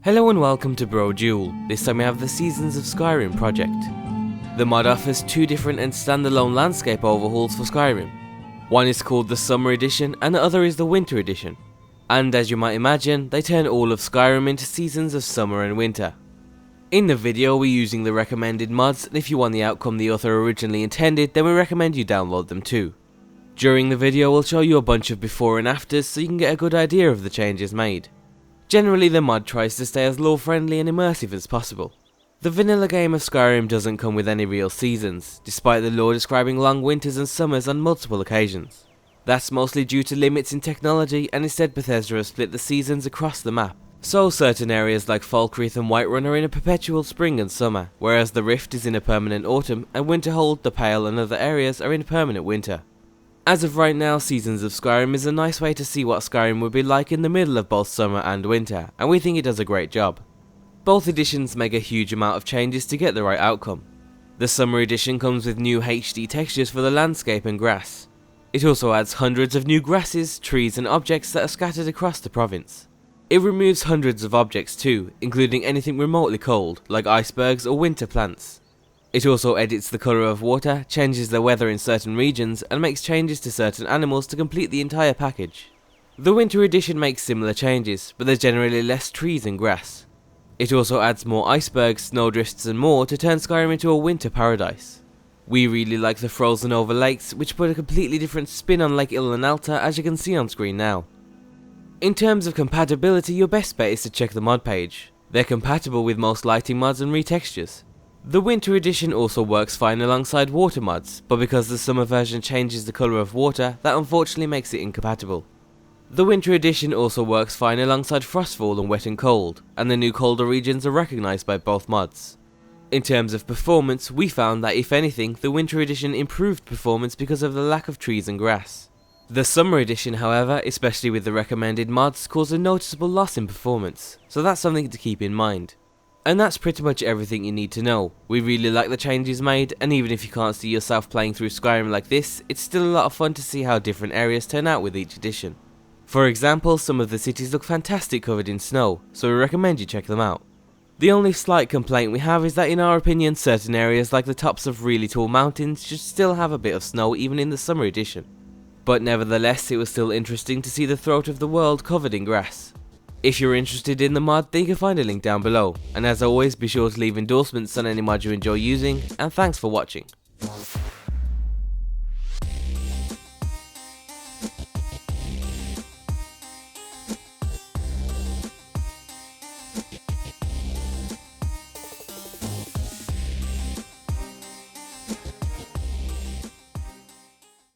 Hello and welcome to Brodual. This time we have the Seasons of Skyrim project. The mod offers two different and standalone landscape overhauls for Skyrim. One is called the Summer Edition and the other is the Winter Edition. And as you might imagine, they turn all of Skyrim into seasons of summer and winter. In the video we're using the recommended mods, and if you want the outcome the author originally intended, then we recommend you download them too. During the video we'll show you a bunch of before and afters so you can get a good idea of the changes made. Generally the mod tries to stay as lore friendly and immersive as possible. The vanilla game of Skyrim doesn't come with any real seasons, despite the lore describing long winters and summers on multiple occasions. That's mostly due to limits in technology, and instead Bethesda has split the seasons across the map. So certain areas like Falkreath and Whiterun are in a perpetual spring and summer, whereas the Rift is in a permanent autumn, and Winterhold, the Pale and other areas are in permanent winter. As of right now, Seasons of Skyrim is a nice way to see what Skyrim would be like in the middle of both summer and winter, and we think it does a great job. Both editions make a huge amount of changes to get the right outcome. The Summer Edition comes with new HD textures for the landscape and grass. It also adds hundreds of new grasses, trees and objects that are scattered across the province. It removes hundreds of objects too, including anything remotely cold, like icebergs or winter plants. It also edits the colour of water, changes the weather in certain regions, and makes changes to certain animals to complete the entire package. The Winter Edition makes similar changes, but there's generally less trees and grass. It also adds more icebergs, snowdrifts and more to turn Skyrim into a winter paradise. We really like the frozen over lakes, which put a completely different spin on Lake Illanalta, as you can see on screen now. In terms of compatibility, your best bet is to check the mod page. They're compatible with most lighting mods and retextures. The Winter Edition also works fine alongside water mods, but because the summer version changes the colour of water, that unfortunately makes it incompatible. The Winter Edition also works fine alongside Frostfall and Wet and Cold, and the new colder regions are recognised by both mods. In terms of performance, we found that if anything, the Winter Edition improved performance because of the lack of trees and grass. The Summer Edition, however, especially with the recommended mods, caused a noticeable loss in performance, so that's something to keep in mind. And that's pretty much everything you need to know. We really like the changes made, and even if you can't see yourself playing through Skyrim like this, it's still a lot of fun to see how different areas turn out with each edition. For example, some of the cities look fantastic covered in snow, so we recommend you check them out. The only slight complaint we have is that in our opinion certain areas like the tops of really tall mountains should still have a bit of snow even in the Summer Edition. But nevertheless it was still interesting to see the throat of the world covered in grass. If you're interested in the mod, then you can find a link down below, and as always be sure to leave endorsements on any mod you enjoy using, and thanks for watching.